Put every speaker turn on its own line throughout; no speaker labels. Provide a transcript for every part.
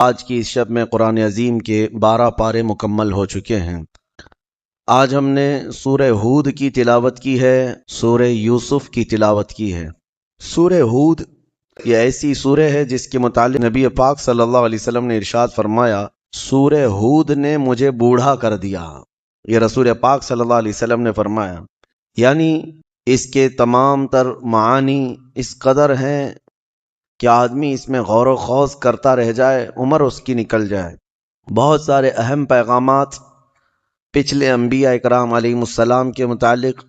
آج کی اس شب میں قرآن عظیم کے 12 پارے مکمل ہو چکے ہیں۔ آج ہم نے سورہ ہود کی تلاوت کی ہے، سورہ یوسف کی تلاوت کی ہے۔ سورہ ہود یہ ایسی سورہ ہے جس کے متعلق نبی پاک صلی اللہ علیہ وسلم نے ارشاد فرمایا، سورہ ہود نے مجھے بوڑھا کر دیا۔ یہ رسول پاک صلی اللہ علیہ وسلم نے فرمایا، یعنی اس کے تمام تر معانی اس قدر ہیں کہ آدمی اس میں غور و خوض کرتا رہ جائے، عمر اس کی نکل جائے۔ بہت سارے اہم پیغامات پچھلے انبیاء اکرام علیہ السلام کے متعلق،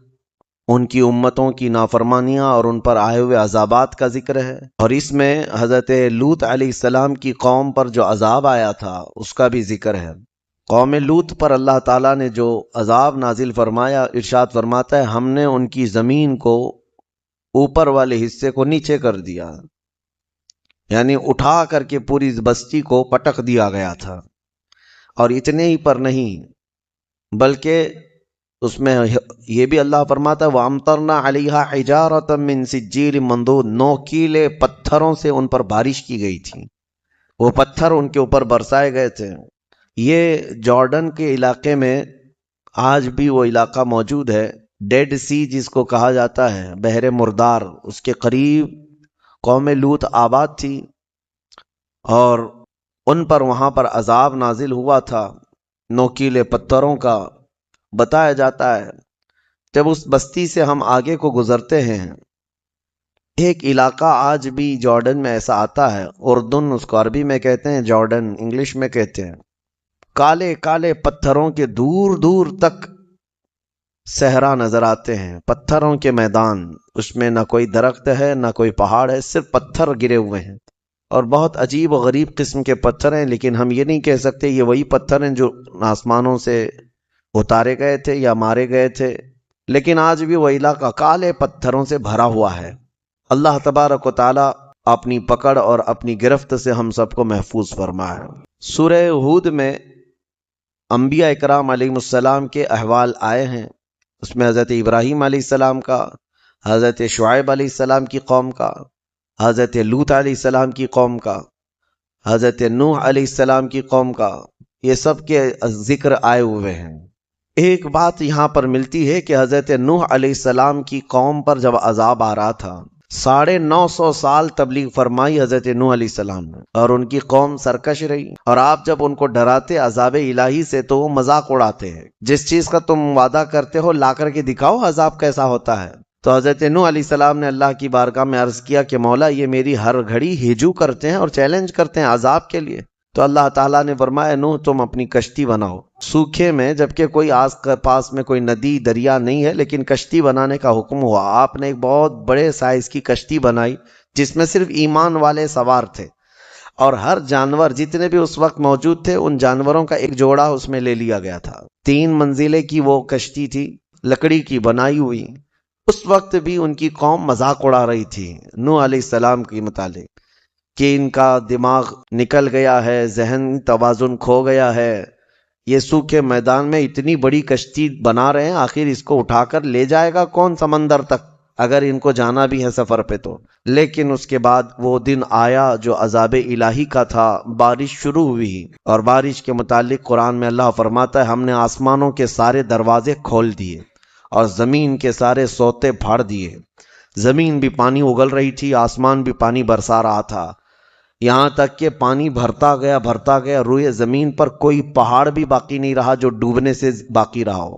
ان کی امتوں کی نافرمانیاں اور ان پر آئے ہوئے عذابات کا ذکر ہے، اور اس میں حضرت لوط علیہ السلام کی قوم پر جو عذاب آیا تھا اس کا بھی ذکر ہے۔ قوم لوط پر اللہ تعالیٰ نے جو عذاب نازل فرمایا، ارشاد فرماتا ہے ہم نے ان کی زمین کو اوپر والے حصے کو نیچے کر دیا، یعنی اٹھا کر کے پوری بستی کو پٹک دیا گیا تھا۔ اور اتنے ہی پر نہیں بلکہ اس میں یہ بھی اللہ فرماتا ہے وَأَمْطَرْنَا عَلَيْهَا حِجَارَةً مِّن سِجِّيلٍ مَّنضُودٍ، نوکیلے پتھروں سے ان پر بارش کی گئی تھی، وہ پتھر ان کے اوپر برسائے گئے تھے۔ یہ جارڈن کے علاقے میں آج بھی وہ علاقہ موجود ہے، ڈیڈ سی جس کو کہا جاتا ہے، بحر مردار، اس کے قریب قوم لوط آباد تھی، اور ان پر وہاں پر عذاب نازل ہوا تھا نوکیلے پتھروں کا۔ بتایا جاتا ہے جب اس بستی سے ہم آگے کو گزرتے ہیں، ایک علاقہ آج بھی جارڈن میں ایسا آتا ہے، اردن اس کو عربی میں کہتے ہیں، جارڈن انگلش میں کہتے ہیں، کالے کالے پتھروں کے دور دور تک صحرا نظر آتے ہیں، پتھروں کے میدان، اس میں نہ کوئی درخت ہے نہ کوئی پہاڑ ہے، صرف پتھر گرے ہوئے ہیں، اور بہت عجیب و غریب قسم کے پتھر ہیں۔ لیکن ہم یہ نہیں کہہ سکتے یہ وہی پتھر ہیں جو آسمانوں سے اتارے گئے تھے یا مارے گئے تھے، لیکن آج بھی وہ علاقہ کالے پتھروں سے بھرا ہوا ہے۔ اللہ تبارک و تعالی اپنی پکڑ اور اپنی گرفت سے ہم سب کو محفوظ فرمائے۔ سورہ ہود میں انبیاء اکرام علیہ السلام کے احوال آئے ہیں، اس میں حضرت ابراہیم علیہ السلام کا، حضرت شعیب علیہ السلام کی قوم کا، حضرت لوط علیہ السلام کی قوم کا، حضرت نوح علیہ السلام کی قوم کا، یہ سب کے ذکر آئے ہوئے ہیں۔ ایک بات یہاں پر ملتی ہے کہ حضرت نوح علیہ السلام کی قوم پر جب عذاب آ رہا تھا، 950 سال تبلیغ فرمائی حضرت نوح علیہ السلام نے، اور ان کی قوم سرکش رہی، اور آپ جب ان کو ڈراتے عذاب الہی سے تو وہ مذاق اڑاتے ہیں، جس چیز کا تم وعدہ کرتے ہو لا کر کے دکھاؤ عذاب کیسا ہوتا ہے۔ تو حضرت نوح علیہ السلام نے اللہ کی بارگاہ میں عرض کیا کہ مولا یہ میری ہر گھڑی ہجو کرتے ہیں اور چیلنج کرتے ہیں عذاب کے لیے۔ تو اللہ تعالیٰ نے فرمایا نوح تم اپنی کشتی بناؤ سوکھے میں، جبکہ کوئی آس پاس میں کوئی ندی دریا نہیں ہے، لیکن کشتی بنانے کا حکم ہوا۔ آپ نے ایک بہت بڑے سائز کی کشتی بنائی جس میں صرف ایمان والے سوار تھے، اور ہر جانور جتنے بھی اس وقت موجود تھے ان جانوروں کا ایک جوڑا اس میں لے لیا گیا تھا۔ 3 منزلیں کی وہ کشتی تھی، لکڑی کی بنائی ہوئی۔ اس وقت بھی ان کی قوم مذاق اڑا رہی تھی نوح علیہ السلام کے متعلق کہ ان کا دماغ نکل گیا ہے، ذہن توازن کھو گیا ہے، یہ سوکھے میدان میں اتنی بڑی کشتی بنا رہے ہیں، آخر اس کو اٹھا کر لے جائے گا کون سمندر تک اگر ان کو جانا بھی ہے سفر پہ تو۔ لیکن اس کے بعد وہ دن آیا جو عذاب الہی کا تھا، بارش شروع ہوئی، اور بارش کے متعلق قرآن میں اللہ فرماتا ہے ہم نے آسمانوں کے سارے دروازے کھول دیے اور زمین کے سارے سوتے پھاڑ دیے۔ زمین بھی پانی اگل رہی تھی، آسمان بھی پانی برسا رہا تھا، یہاں تک کہ پانی بھرتا گیا، روئے زمین پر کوئی پہاڑ بھی باقی نہیں رہا جو ڈوبنے سے باقی رہا ہو،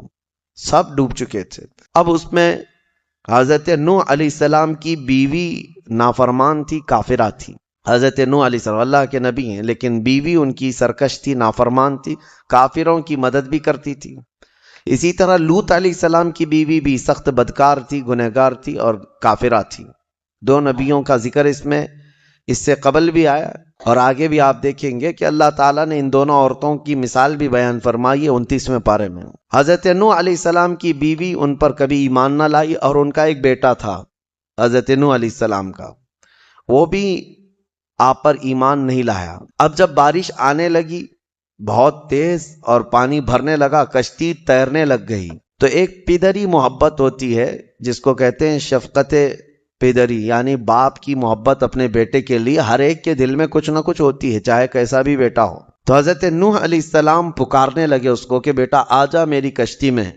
سب ڈوب چکے تھے۔ اب اس میں حضرت نوح علیہ السلام کی بیوی نافرمان تھی، کافرہ تھی۔ حضرت نوح علیہ السلام اللہ کے نبی ہیں، لیکن بیوی ان کی سرکش تھی، نافرمان تھی، کافروں کی مدد بھی کرتی تھی۔ اسی طرح لوط علیہ السلام کی بیوی بھی سخت بدکار تھی، گنہگار تھی اور کافرہ تھی۔ 2 نبیوں کا ذکر اس سے قبل بھی آیا، اور آگے بھی آپ دیکھیں گے کہ اللہ تعالیٰ نے ان دونوں عورتوں کی مثال بھی بیان فرمائی ہے 29ویں پارے میں۔ حضرت نوح علیہ السلام کی بیوی ان پر کبھی ایمان نہ لائی، اور ان کا ایک بیٹا تھا حضرت نوح علیہ السلام کا، وہ بھی آپ پر ایمان نہیں لایا۔ اب جب بارش آنے لگی بہت تیز اور پانی بھرنے لگا، کشتی تیرنے لگ گئی، تو ایک پدری محبت ہوتی ہے جس کو کہتے ہیں شفقت پدری یعنی باپ کی محبت اپنے بیٹے کے لیے ہر ایک کے دل میں کچھ نہ کچھ ہوتی ہے، چاہے کیسا بھی بیٹا ہو۔ تو حضرت نوح علیہ السلام پکارنے لگے اس کو کہ بیٹا آ جا میری کشتی میں،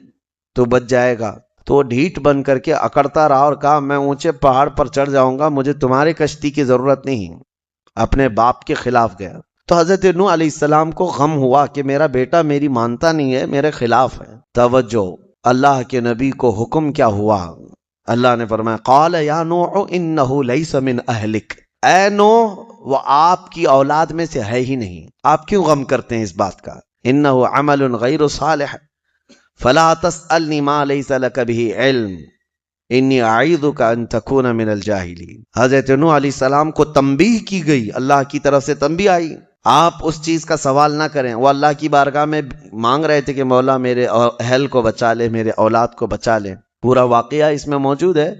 تو بچ جائے گا۔ تو وہ ڈھیٹ بن کر کے اکڑتا رہا اور کہا میں اونچے پہاڑ پر چڑھ جاؤں گا، مجھے تمہاری کشتی کی ضرورت نہیں۔ اپنے باپ کے خلاف گیا۔ تو حضرت نوح علیہ السلام کو غم ہوا کہ میرا بیٹا میری مانتا نہیں ہے، میرے خلاف ہے۔ توجہ، اللہ کے نبی کو حکم کیا ہوا؟ اللہ نے فرمایا قال یا نوح انہ لیس من اہلک، اے نوح وہ آپ کی اولاد میں سے ہے ہی نہیں، آپ کیوں غم کرتے ہیں اس بات کا؟ انہ عمل غیر صالح فلا تسألنی ما لیس لک بہ علم انی اعیذک ان تکون من الجاہلین۔ حضرت نوح علیہ السلام کو تنبیہ کی گئی، اللہ کی طرف سے تنبیہ آئی آپ اس چیز کا سوال نہ کریں۔ وہ اللہ کی بارگاہ میں مانگ رہے تھے کہ مولا میرے اہل کو بچا لے، میرے اولاد کو بچا لے۔ پورا واقعہ اس میں موجود ہے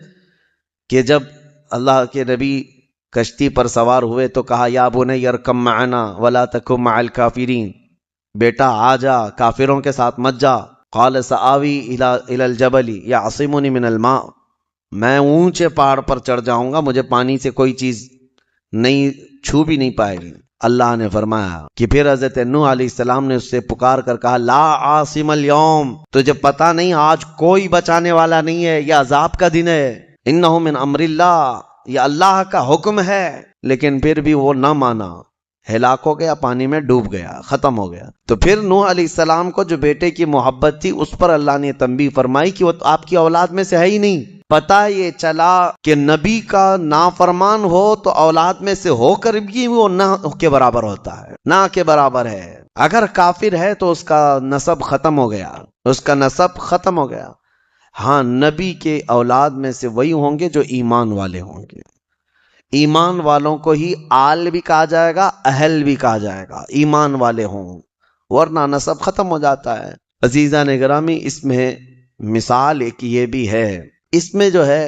کہ جب اللہ کے نبی کشتی پر سوار ہوئے تو کہا یا بنی ارکب معنا ولا تکن مع الکافرین، بیٹا آ جا کافروں کے ساتھ مت جا۔ قال سآوی الی الجبل یعصمنی من الماء، میں اونچے پہاڑ پر چڑھ جاؤں گا، مجھے پانی سے کوئی چیز نہیں چھو بھی نہیں پائے گی۔ اللہ نے فرمایا کہ پھر حضرت نوح علیہ السلام نے اس سے پکار کر کہا لا عاصم اليوم، تجھے پتا نہیں آج کوئی بچانے والا نہیں ہے، یہ عذاب کا دن ہے۔ انہ من امر اللہ، یہ اللہ کا حکم ہے۔ لیکن پھر بھی وہ نہ مانا، ہلاک ہو گیا، پانی میں ڈوب گیا، ختم ہو گیا۔ تو پھر نوح علیہ السلام کو جو بیٹے کی محبت تھی اس پر اللہ نے تنبیہ فرمائی کہ وہ آپ کی اولاد میں سے ہے ہی نہیں۔ پتہ یہ چلا کہ نبی کا نافرمان ہو تو اولاد میں سے ہو کر بھی وہ نہ کے برابر ہوتا ہے، نہ کے برابر ہے۔ اگر کافر ہے تو اس کا نسب ختم ہو گیا، اس کا نسب ختم ہو گیا۔ ہاں، نبی کے اولاد میں سے وہی ہوں گے جو ایمان والے ہوں گے۔ ایمان والوں کو ہی آل بھی کہا جائے گا، اہل بھی کہا جائے گا، ایمان والے ہوں، ورنہ نسب ختم ہو جاتا ہے۔ عزیزان گرامی، اس میں مثال ایک یہ بھی ہے، اس میں جو ہے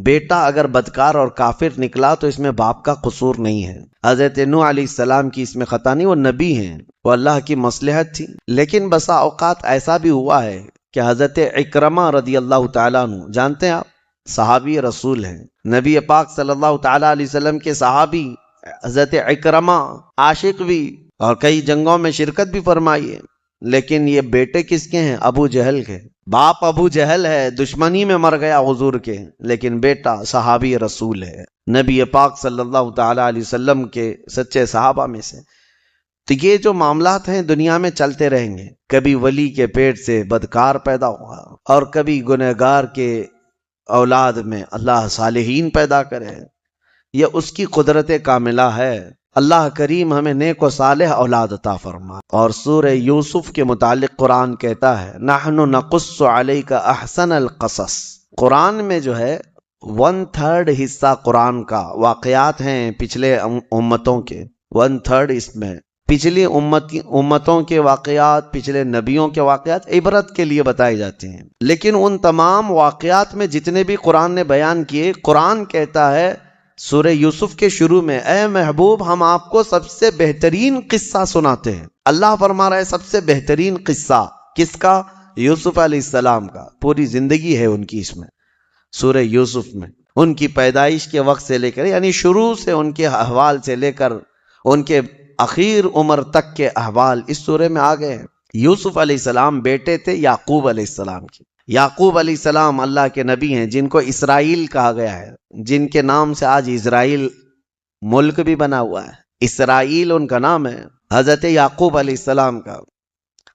بیٹا اگر بدکار اور کافر نکلا تو اس میں باپ کا قصور نہیں ہے۔ حضرت نوح علیہ السلام کی اس میں خطا نہیں، وہ نبی ہیں، وہ اللہ کی مصلحت تھی۔ لیکن بسا اوقات ایسا بھی ہوا ہے کہ حضرت اکرمہ رضی اللہ تعالیٰ عنہ، جانتے ہیں آپ، صحابی رسول ہیں، نبی پاک صلی اللہ تعالیٰ علیہ وسلم کے صحابی حضرت اکرمہ، عاشق بھی اور کئی جنگوں میں شرکت بھی فرمائی ہے۔ لیکن یہ بیٹے کس کے ہیں؟ ابو جہل کے۔ باپ ابو جہل ہے، دشمنی میں مر گیا حضور کے، لیکن بیٹا صحابی رسول ہے، نبی پاک صلی اللہ تعالیٰ علیہ وسلم کے سچے صحابہ میں سے۔ تو یہ جو معاملات ہیں دنیا میں چلتے رہیں گے، کبھی ولی کے پیٹ سے بدکار پیدا ہوا اور کبھی گنہگار کے اولاد میں اللہ صالحین پیدا کرے، یہ اس کی قدرت کاملہ ہے۔ اللہ کریم ہمیں نیک و صالح اولاد عطا فرما۔ اور سورہ یوسف کے متعلق قرآن کہتا ہے نحن نقص علیک احسن القصص، قرآن میں جو ہے 1/3 حصہ قرآن کا واقعات ہیں پچھلے امتوں کے، 1/3 اس میں پچھلی امتوں کے واقعات، پچھلے نبیوں کے واقعات عبرت کے لیے بتائے جاتے ہیں۔ لیکن ان تمام واقعات میں جتنے بھی قرآن نے بیان کیے، قرآن کہتا ہے سورہ یوسف کے شروع میں اے محبوب ہم آپ کو سب سے بہترین قصہ سناتے ہیں۔ اللہ فرما رہا ہے سب سے بہترین قصہ کس کا؟ یوسف علیہ السلام کا۔ پوری زندگی ہے ان کی اس میں، سورہ یوسف میں، ان کی پیدائش کے وقت سے لے کر، یعنی شروع سے ان کے احوال سے لے کر ان کے اخیر عمر تک کے احوال اس سورے میں آ گئے ہیں۔ یوسف علیہ السلام بیٹے تھے یعقوب علیہ السلام کی۔ یعقوب علیہ السلام اللہ کے نبی ہیں جن کو اسرائیل کہا گیا ہے، جن کے نام سے آج اسرائیل ملک بھی بنا ہوا ہے۔ اسرائیل ان کا نام ہے، حضرت یعقوب علیہ السلام کا،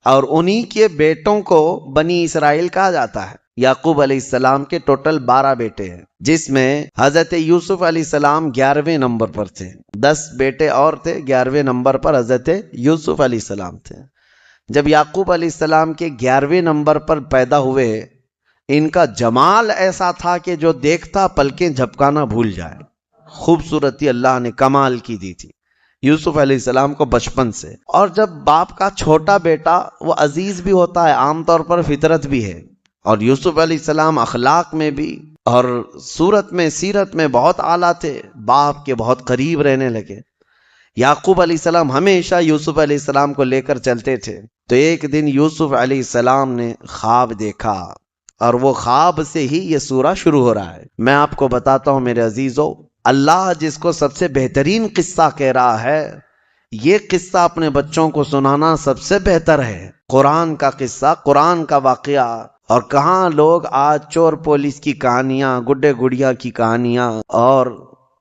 اور انہی کے بیٹوں کو بنی اسرائیل کہا جاتا ہے۔ یعقوب علیہ السلام کے ٹوٹل 12 بیٹے ہیں، جس میں حضرت یوسف علیہ السلام 11ویں نمبر پر تھے۔ 10 بیٹے اور تھے، 11ویں نمبر پر حضرت یوسف علیہ السلام تھے۔ جب یعقوب علیہ السلام کے 11ویں نمبر پر پیدا ہوئے، ان کا جمال ایسا تھا کہ جو دیکھتا پلکیں جھپکانا بھول جائے، خوبصورتی اللہ نے کمال کی دی تھی یوسف علیہ السلام کو بچپن سے۔ اور جب باپ کا چھوٹا بیٹا وہ عزیز بھی ہوتا ہے، عام طور پر فطرت بھی ہے، اور یوسف علیہ السلام اخلاق میں بھی اور صورت میں سیرت میں بہت اعلیٰ تھے، باپ کے بہت قریب رہنے لگے۔ یعقوب علیہ السلام ہمیشہ یوسف علیہ السلام کو لے کر چلتے تھے۔ تو ایک دن یوسف علیہ السلام نے خواب دیکھا اور وہ خواب سے ہی یہ سورہ شروع ہو رہا ہے۔ میں آپ کو بتاتا ہوں میرے عزیزو، اللہ جس کو سب سے بہترین قصہ کہہ رہا ہے، یہ قصہ اپنے بچوں کو سنانا سب سے بہتر ہے۔ قرآن کا قصہ، قرآن کا واقعہ، اور کہاں لوگ آج چور پولیس کی کہانیاں، گڈے گڑیا کی کہانیاں، اور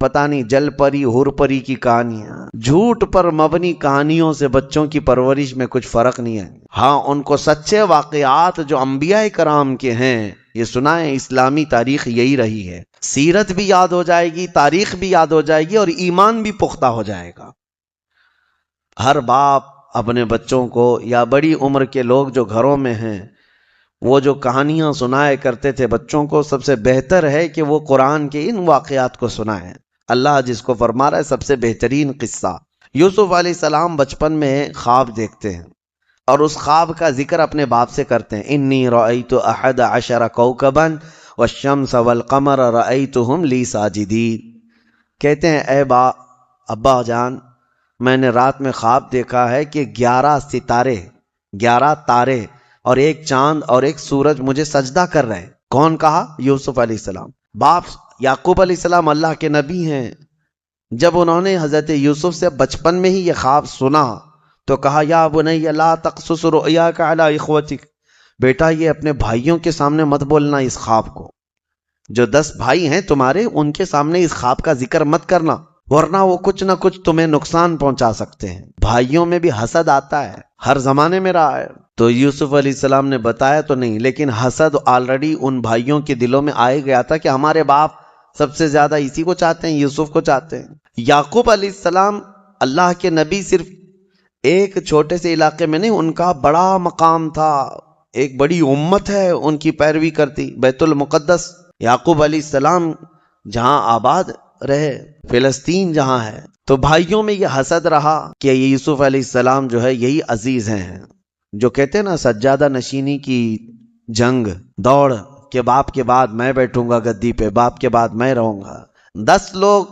پتہ نہیں جل پری ہور پری کی کہانیاں، جھوٹ پر مبنی کہانیوں سے بچوں کی پرورش میں کچھ فرق نہیں ہے۔ ہاں، ان کو سچے واقعات جو انبیاء کرام کے ہیں یہ سنائیں۔ اسلامی تاریخ یہی رہی ہے، سیرت بھی یاد ہو جائے گی، تاریخ بھی یاد ہو جائے گی، اور ایمان بھی پختہ ہو جائے گا۔ ہر باپ اپنے بچوں کو، یا بڑی عمر کے لوگ جو گھروں میں ہیں، وہ جو کہانیاں سنائے کرتے تھے بچوں کو، سب سے بہتر ہے کہ وہ قرآن کے ان واقعات کو سنائیں۔ اللہ جس کو فرما رہا ہے سب سے بہترین قصہ، یوسف علیہ السلام بچپن میں خواب دیکھتے ہیں اور اس خواب کا ذکر اپنے باپ سے کرتے ہیں۔ انی رأیت احد عشر کوکبا والشمس والقمر رأیتهم لی ساجدین، کہتے ہیں اے ابا جان، میں نے رات میں خواب دیکھا ہے کہ 11 ستارے، 11 تارے اور ایک چاند اور ایک سورج مجھے سجدہ کر رہے ہیں۔ کون کہا؟ یوسف علیہ السلام۔ باپ یعقوب علیہ السلام اللہ کے نبی ہیں، جب انہوں نے حضرت یوسف سے بچپن میں ہی یہ خواب سنا تو کہا یا بنی لا تقصص رؤیاک علی اخوتک، بیٹا یہ اپنے بھائیوں کے سامنے مت بولنا اس خواب کو، جو 10 بھائی ہیں تمہارے ان کے سامنے اس خواب کا ذکر مت کرنا، ورنہ وہ کچھ نہ کچھ تمہیں نقصان پہنچا سکتے ہیں۔ بھائیوں میں بھی حسد آتا ہے، ہر زمانے میں رہا ہے۔ تو یوسف علیہ السلام نے بتایا تو نہیں، لیکن حسد آلریڈی ان بھائیوں کے دلوں میں آئے گیا تھا کہ ہمارے باپ سب سے زیادہ اسی کو چاہتے ہیں، یوسف کو چاہتے ہیں۔ یعقوب علیہ السلام اللہ کے نبی صرف ایک چھوٹے سے علاقے میں نہیں، ان کا بڑا مقام تھا، ایک بڑی امت ہے ان کی پیروی کرتی۔ بیت المقدس یعقوب علیہ السلام جہاں آباد رہے، فلسطین جہاں ہے، تو بھائیوں میں یہ حسد رہا کہ یوسف علیہ السلام جو ہے یہی عزیز ہیں، جو کہتے ہیں نا سجادہ نشینی کی جنگ، دوڑ کہ باپ کے بعد میں بیٹھوں گا گدی پہ، باپ کے بعد میں رہوں گا۔ 10 لوگ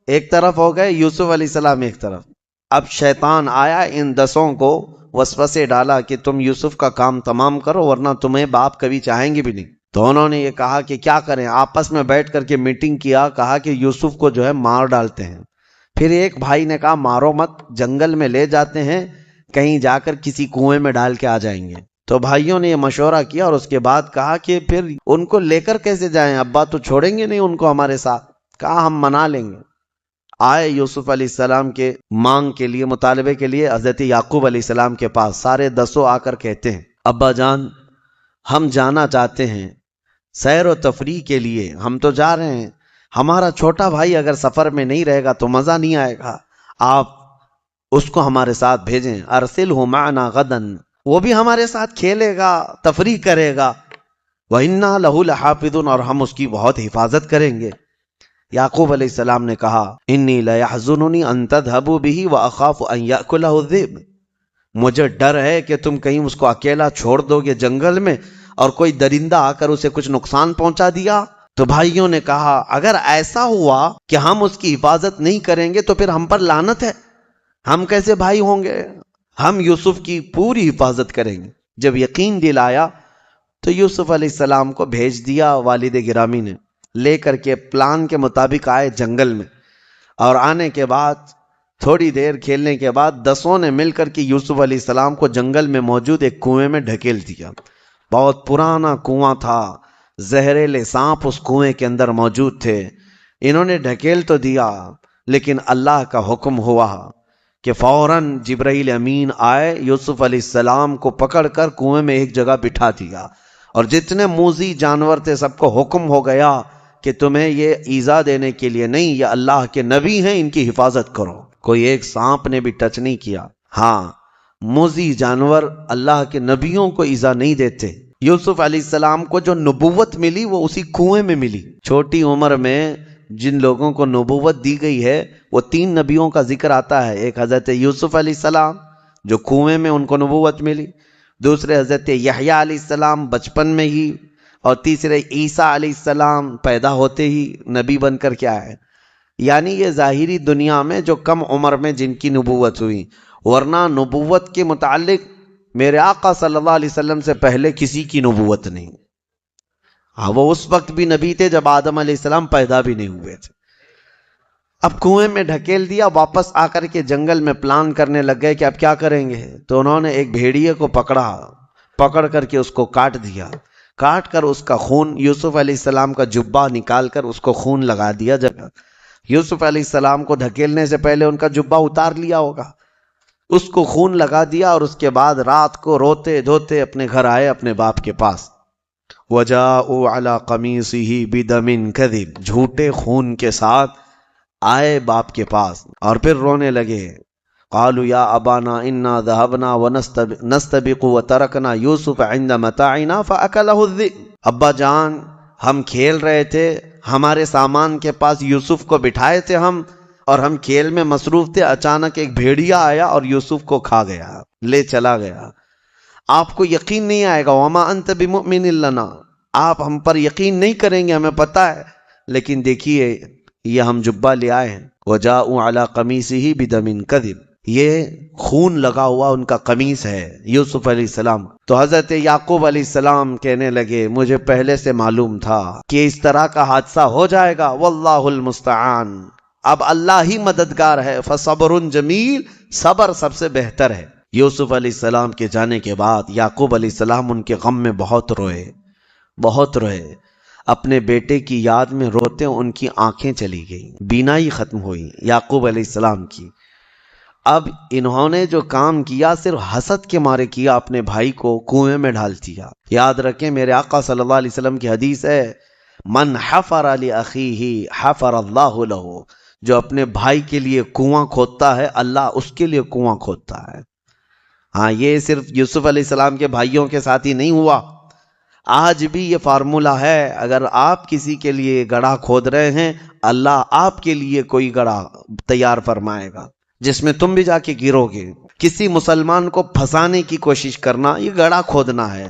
ایک طرف ہو گئے، یوسف علیہ السلام ایک طرف۔ اب شیطان آیا، ان 10 کو وسوسے ڈالا کہ تم یوسف کا کام تمام کرو ورنہ تمہیں باپ کبھی چاہیں گے بھی نہیں۔ تو انہوں نے یہ کہا کہ کیا کریں، آپس میں بیٹھ کر کے میٹنگ کیا، کہا کہ یوسف کو جو ہے مار ڈالتے ہیں۔ پھر ایک بھائی نے کہا مارو مت، جنگل میں لے جاتے ہیں، کہیں جا کر کسی کنویں میں ڈال کے آ جائیں گے۔ تو بھائیوں نے یہ مشورہ کیا اور اس کے بعد کہا کہ پھر ان کو لے کر کیسے جائیں، ابا تو چھوڑیں گے نہیں ان کو ہمارے ساتھ۔ کہا ہم منا لیں گے۔ آئے یوسف علیہ السلام کے مانگ کے لیے، مطالبے کے لیے حضرت یعقوب علیہ السلام کے پاس۔ سارے 10 آ کر کہتے ہیں ابا جان ہم جانا چاہتے ہیں سیر و تفریح کے لیے، ہم تو جا رہے ہیں، ہمارا چھوٹا بھائی اگر سفر میں نہیں رہے گا تو مزہ نہیں آئے گا، آپ اس کو ہمارے ساتھ بھیجیں۔ ارسلہ معنا غدا، وہ بھی ہمارے ساتھ کھیلے گا، تفریح کرے گا۔ وَإِنَّا لَهُ لَحَافِظُونَ، اور ہم اس کی بہت حفاظت کریں گے۔ یعقوب علیہ السلام نے کہا انی لَيَحْزُنُنِي أَن تَذْهَبُوا بِهِ وَأَخَافُ أَن يَأْكُلَهُ الذِّئْبُ، مجھے ڈر ہے کہ تم کہیں اس کو اکیلا چھوڑ دو گے جنگل میں اور کوئی درندہ آ کر اسے کچھ نقصان پہنچا دیا۔ تو بھائیوں نے کہا اگر ایسا ہوا کہ ہم اس کی حفاظت نہیں کریں گے تو پھر ہم پر لعنت ہے، ہم کیسے بھائی ہوں گے، ہم یوسف کی پوری حفاظت کریں گے۔ جب یقین دلایا تو یوسف علیہ السلام کو بھیج دیا والد گرامی نے، لے کر کے پلان کے مطابق آئے جنگل میں، اور آنے کے بعد تھوڑی دیر کھیلنے کے بعد 10 نے مل کر کے یوسف علیہ السلام کو جنگل میں موجود ایک کنویں میں ڈھکیل دیا۔ بہت پرانا کنواں تھا، زہریلے سانپ اس کنویں کے اندر موجود تھے۔ انہوں نے ڈھکیل تو دیا لیکن اللہ کا حکم ہوا کہ فوراً جبرائیل امین آئے، یوسف علیہ السلام کو پکڑ کر کنویں میں ایک جگہ بٹھا دیا، اور جتنے موذی جانور تھے سب کو حکم ہو گیا کہ تمہیں یہ ایذا دینے کے لیے نہیں، یہ اللہ کے نبی ہیں، ان کی حفاظت کرو۔ کوئی ایک سانپ نے بھی ٹچ نہیں کیا۔ ہاں، موذی جانور اللہ کے نبیوں کو ایذا نہیں دیتے۔ یوسف علیہ السلام کو جو نبوت ملی وہ اسی کنویں میں ملی۔ چھوٹی عمر میں جن لوگوں کو نبوت دی گئی ہے وہ 3 نبیوں کا ذکر آتا ہے، ایک حضرت یوسف علیہ السلام جو کنویں میں ان کو نبوت ملی، دوسرے حضرت یحییٰ علیہ السلام بچپن میں ہی، اور تیسرے عیسیٰ علیہ السلام پیدا ہوتے ہی نبی بن کر کے آئے۔ یعنی یہ ظاہری دنیا میں جو کم عمر میں جن کی نبوت ہوئی، ورنہ نبوت کے متعلق میرے آقا صلی اللہ علیہ وسلم سے پہلے کسی کی نبوت نہیں۔ ہاں وہ اس وقت بھی نبی تھے جب آدم علیہ السلام پیدا بھی نہیں ہوئے تھے. اب کنویں میں ڈھکیل دیا, واپس آ کر کے جنگل میں پلان کرنے لگ گئے کہ اب کیا کریں گے. تو انہوں نے ایک بھیڑیے کو پکڑ کر کے اس کو کاٹ دیا. کاٹ کر اس کا خون, یوسف علیہ السلام کا جبہ نکال کر اس کو خون لگا دیا. جب یوسف علیہ السلام کو دھکیلنے سے پہلے ان کا جبہ اتار لیا ہوگا, اس کو خون لگا دیا, اور اس کے بعد رات کو روتے دھوتے اپنے گھر آئے اپنے باپ کے پاس. وَجَاءُوا عَلَىٰ قَمِيصِهِ بِدَمٍ كَذِبٍ, جھوٹے خون کے ساتھ آئے باپ کے پاس اور پھر رونے لگے. قالوا یا ابانا انا ذهبنا ونستبق وتركنا يوسف عند متاعنا فاكله الذئب. ابا جان ہم کھیل رہے تھے, ہمارے سامان کے پاس یوسف کو بٹھائے تھے ہم, اور ہم کھیل میں مصروف تھے, اچانک ایک بھیڑیا آیا اور یوسف کو کھا گیا, لے چلا گیا. آپ کو یقین نہیں آئے گا, وما انت بمؤمن لنا, آپ ہم پر یقین نہیں کریں گے, ہمیں پتا ہے, لیکن دیکھیے یہ ہم جبہ لے آئے ہیں. وجاءوا علی قمیصہ بدم کذب, یہ خون لگا ہوا ان کا قمیص ہے یوسف علیہ السلام. تو حضرت یعقوب علیہ السلام کہنے لگے مجھے پہلے سے معلوم تھا کہ اس طرح کا حادثہ ہو جائے گا. واللہ المستعان, اب اللہ ہی مددگار ہے. فصبر جمیل, صبر سب سے بہتر ہے. یوسف علیہ السلام کے جانے کے بعد یعقوب علیہ السلام ان کے غم میں بہت روئے. اپنے بیٹے کی یاد میں روتے ان کی آنکھیں چلی گئیں, بینائی ختم ہوئی یعقوب علیہ السلام کی. اب انہوں نے جو کام کیا صرف حسد کے مارے کیا, اپنے بھائی کو کنویں میں ڈال دیا. یاد رکھیں میرے آقا صلی اللہ علیہ وسلم کی حدیث ہے, من حفر لأخیہ حفر اللہ لہ, جو اپنے بھائی کے لیے کنواں کھودتا ہے اللہ اس کے لیے کنواں کھودتا ہے. ہاں یہ صرف یوسف علیہ السلام کے بھائیوں کے ساتھ ہی نہیں ہوا, آج بھی یہ فارمولہ ہے. اگر آپ کسی کے لیے گڑھا کھود رہے ہیں, اللہ آپ کے لیے کوئی گڑھا تیار فرمائے گا جس میں تم بھی جا کے گرو گے. کسی مسلمان کو پھنسانے کی کوشش کرنا یہ گڑھا کھودنا ہے,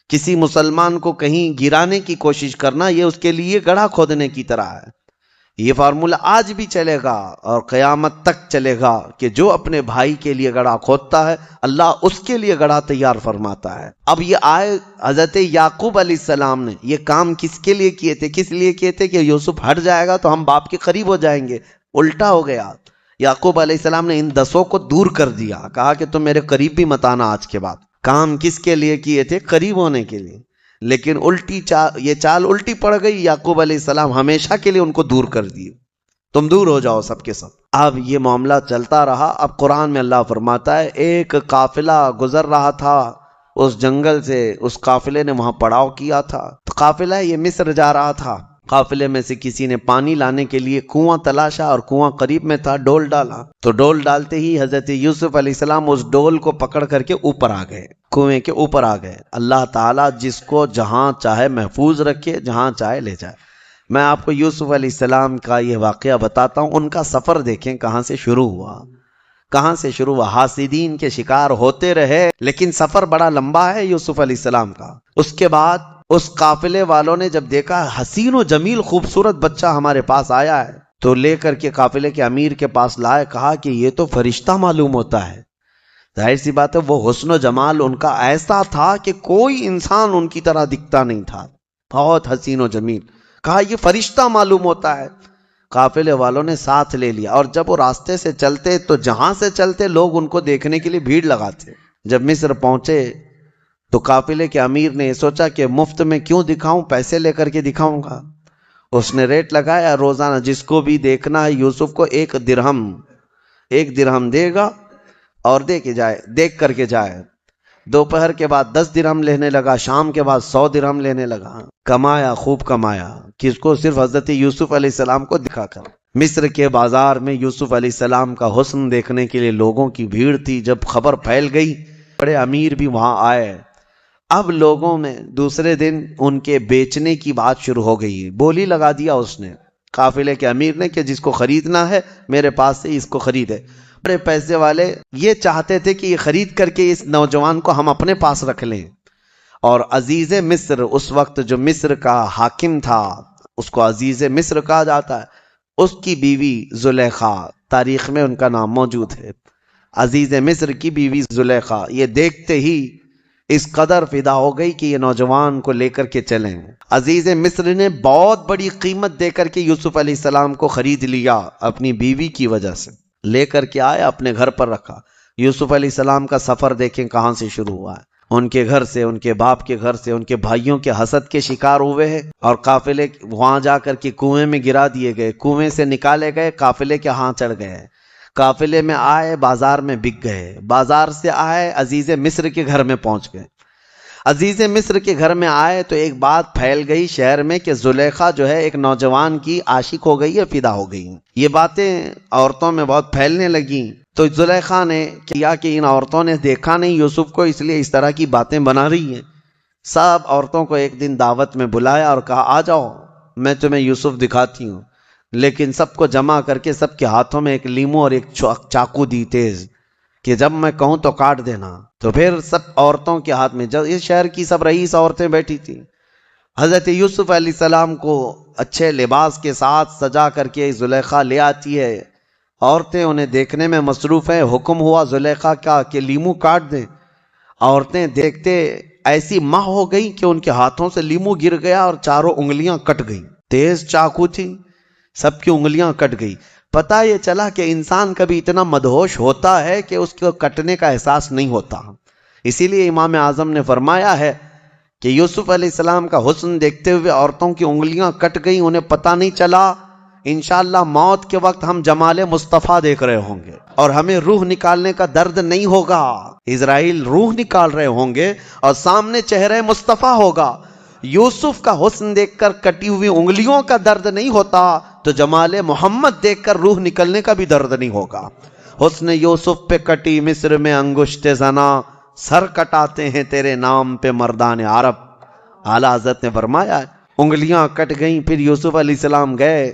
کسی مسلمان کو کہیں گرانے کی کوشش کرنا یہ اس کے لیے گڑھا کھودنے کی طرح ہے. یہ فارمولہ آج بھی چلے گا اور قیامت تک چلے گا کہ جو اپنے بھائی کے لیے گڑھا کھودتا ہے اللہ اس کے لیے گڑھا تیار فرماتا ہے. اب یہ آئے حضرت یعقوب علیہ السلام نے یہ کام کس کے لیے کیے تھے؟ کس لیے کیے تھے کہ یوسف ہٹ جائے گا تو ہم باپ کے قریب ہو جائیں گے. الٹا ہو گیا, یعقوب علیہ السلام نے ان 10 کو دور کر دیا, کہا کہ تم میرے قریب بھی مت آنا. آج کے بعد کام کس کے لیے کیے تھے؟ قریب ہونے کے لیے. لیکن یہ چال الٹی پڑ گئی, یعقوب علیہ السلام ہمیشہ کے لیے ان کو دور کر دیے, تم دور ہو جاؤ سب کے سب. اب یہ معاملہ چلتا رہا. اب قرآن میں اللہ فرماتا ہے ایک قافلہ گزر رہا تھا اس جنگل سے, اس قافلے نے وہاں پڑاؤ کیا تھا. تو قافلہ یہ مصر جا رہا تھا. قافلے میں سے کسی نے پانی لانے کے لیے کنواں تلاشا اور کنواں قریب میں تھا, ڈول ڈالا. تو ڈول ڈالتے ہی حضرت یوسف علیہ السلام اس ڈول کو پکڑ کر کے اوپر آ گئے, کنویں کے اوپر آ گئے. اللہ تعالیٰ جس کو جہاں چاہے محفوظ رکھے, جہاں چاہے لے جائے. میں آپ کو یوسف علیہ السلام کا یہ واقعہ بتاتا ہوں. ان کا سفر دیکھیں کہاں سے شروع ہوا. حاسدین کے شکار ہوتے رہے, لیکن سفر بڑا لمبا ہے یوسف علیہ السلام کا. اس کے بعد اس قافلے والوں نے جب دیکھا حسین و جمیل خوبصورت بچہ ہمارے پاس آیا ہے, تو لے کر کے قافلے کے امیر کے پاس لائے, کہا کہ یہ تو فرشتہ معلوم ہوتا ہے. ظاہر سی بات ہے وہ حسن و جمال ان کا ایسا تھا کہ کوئی انسان ان کی طرح دکھتا نہیں تھا, بہت حسین و جمیل. کہا یہ فرشتہ معلوم ہوتا ہے. قافلے والوں نے ساتھ لے لیا, اور جب وہ راستے سے چلتے تو جہاں سے چلتے لوگ ان کو دیکھنے کے لیے بھیڑ لگاتے. جب مصر پہنچے تو قافلے کے امیر نے سوچا کہ مفت میں کیوں دکھاؤں, پیسے لے کر کے دکھاؤں گا. اس نے ریٹ لگایا, روزانہ جس کو بھی دیکھنا ہے یوسف کو 1 درہم دے گا اور دیکھ کر کے جائے. دوپہر کے بعد 10 درہم لینے لگا, شام کے بعد 100 درہم لینے لگا. کمایا, خوب کمایا. کس کو؟ صرف حضرت یوسف علیہ السلام کو دکھا کر. مصر کے بازار میں یوسف علیہ السلام کا حسن دیکھنے کے لیے لوگوں کی بھیڑ تھی. جب خبر پھیل گئی بڑے امیر بھی وہاں آئے. اب لوگوں میں دوسرے دن ان کے بیچنے کی بات شروع ہو گئی. بولی لگا دیا اس نے, قافلے کے امیر نے, کہ جس کو خریدنا ہے میرے پاس سے اس کو خریدے. بڑے پیسے والے یہ چاہتے تھے کہ یہ خرید کر کے اس نوجوان کو ہم اپنے پاس رکھ لیں. اور عزیز مصر, اس وقت جو مصر کا حاکم تھا اس کو عزیز مصر کہا جاتا ہے, اس کی بیوی زلیخا, تاریخ میں ان کا نام موجود ہے. عزیز مصر کی بیوی زلیخا یہ دیکھتے ہی اس قدر فدا ہو گئی کہ یہ نوجوان کو لے کر کے چلیں۔ عزیز مصر نے بہت بڑی قیمت دے کر کے یوسف علیہ السلام کو خرید لیا، اپنی بیوی کی وجہ سے لے کر کے آئے، اپنے گھر پر رکھا۔ یوسف علیہ السلام کا سفر دیکھیں کہاں سے شروع ہوا ہے، ان کے گھر سے، ان کے باپ کے گھر سے، ان کے بھائیوں کے حسد کے شکار ہوئے ہیں، اور قافلے وہاں جا کر کے کنویں میں گرا دیے گئے، کنویں سے نکالے گئے، قافلے کے ہاں چڑھ گئے، قافلے میں آئے، بازار میں بک گئے، بازار سے آئے، عزیز مصر کے گھر میں پہنچ گئے۔ عزیز مصر کے گھر میں آئے تو ایک بات پھیل گئی شہر میں کہ زلیخا جو ہے ایک نوجوان کی عاشق ہو گئی ہے، فدا ہو گئی۔ یہ باتیں عورتوں میں بہت پھیلنے لگیں، تو زلیخا نے کیا کہ ان عورتوں نے دیکھا نہیں یوسف کو، اس لیے اس طرح کی باتیں بنا رہی ہیں۔ سب عورتوں کو ایک دن دعوت میں بلایا اور کہا آ جاؤ میں تمہیں یوسف دکھاتی ہوں، لیکن سب کو جمع کر کے سب کے ہاتھوں میں ایک لیمو اور ایک چاقو دی تیز، کہ جب میں کہوں تو کاٹ دینا۔ تو پھر سب عورتوں کے ہاتھ میں، جب اس شہر کی سب رئیس عورتیں بیٹھی تھیں، حضرت یوسف علیہ السلام کو اچھے لباس کے ساتھ سجا کر کے زلیخا لے آتی ہے، عورتیں انہیں دیکھنے میں مصروف ہیں، حکم ہوا زلیخا کا کہ لیمو کاٹ دیں۔ عورتیں دیکھتے ایسی ماہ ہو گئی کہ ان کے ہاتھوں سے لیمو گر گیا اور چاروں انگلیاں کٹ گئیں، تیز چاقو تھی، سب کی انگلیاں کٹ گئی۔ پتہ یہ چلا کہ انسان کبھی اتنا مدہوش ہوتا ہے کہ اس کو کٹنے کا احساس نہیں ہوتا۔ اسی لیے امام اعظم نے فرمایا ہے کہ یوسف علیہ السلام کا حسن دیکھتے ہوئے عورتوں کی انگلیاں کٹ گئیں، انہیں پتہ نہیں چلا۔ انشاءاللہ موت کے وقت ہم جمال مصطفیٰ دیکھ رہے ہوں گے اور ہمیں روح نکالنے کا درد نہیں ہوگا۔ اسرائیل روح نکال رہے ہوں گے اور سامنے چہرہ مصطفیٰ ہوگا۔ یوسف کا حسن دیکھ کر کٹی ہوئی انگلیوں کا درد نہیں ہوتا تو جمال محمد دیکھ کر روح نکلنے کا بھی درد نہیں ہوگا۔ حسن یوسف پہ کٹی مصر میں انگشت زنا، سر کٹاتے ہیں تیرے نام پہ مردان عرب۔ اعلیٰ حضرت نے فرمایا انگلیاں کٹ گئیں، پھر یوسف علیہ السلام گئے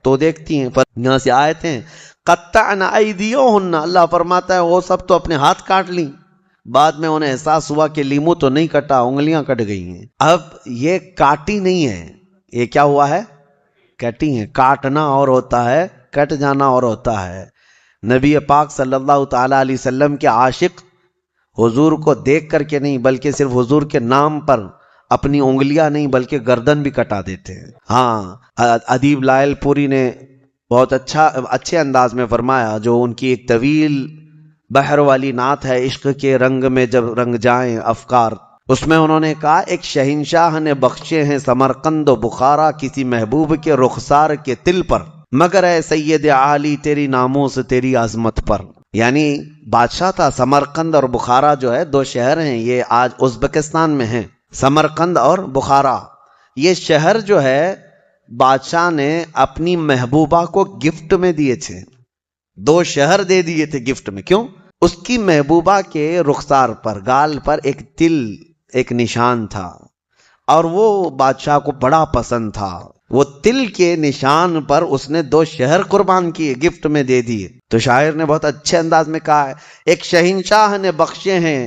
تو دیکھتی ہیں یہاں سے آئے تھے قطعن ایدیہن، اللہ فرماتا ہے وہ سب تو اپنے ہاتھ کاٹ لیں۔ بعد میں انہیں احساس ہوا کہ لیمو تو نہیں کٹا، انگلیاں کٹ گئی ہیں۔ اب یہ کاٹی نہیں ہے، یہ کیا ہوا ہے؟ کٹی ہیں۔ کاٹنا اور ہوتا ہے، کٹ جانا اور ہوتا ہے۔ نبی پاک صلی اللہ تعالی علیہ وسلم کے عاشق حضور کو دیکھ کر کے نہیں بلکہ صرف حضور کے نام پر اپنی انگلیاں نہیں بلکہ گردن بھی کٹا دیتے ہیں۔ ہاں، ادیب لائل پوری نے بہت اچھے انداز میں فرمایا، جو ان کی ایک طویل بحر والی نعت ہے، عشق کے رنگ میں جب رنگ جائیں افکار، اس میں انہوں نے کہا ایک شہنشاہ نے بخشے ہیں سمرقند و بخارا کسی محبوب کے رخسار کے تل پر، مگر اے سید عالی تیری ناموس تیری عظمت پر۔ یعنی بادشاہ تھا سمرقند اور بخارا جو ہے، دو شہر ہیں، یہ آج ازبکستان میں ہیں، سمرقند اور بخارا۔ یہ شہر جو ہے بادشاہ نے اپنی محبوبہ کو گفٹ میں دیے تھے، دو شہر دے دیے تھے گفٹ میں۔ کیوں؟ اس کی محبوبہ کے رخسار پر، گال پر ایک تل، ایک نشان تھا، اور وہ بادشاہ کو بڑا پسند تھا۔ وہ تل کے نشان پر اس نے دو شہر قربان کیے، گفٹ میں دے دیے۔ تو شاعر نے بہت اچھے انداز میں کہا ہے ایک شہنشاہ نے بخشے ہیں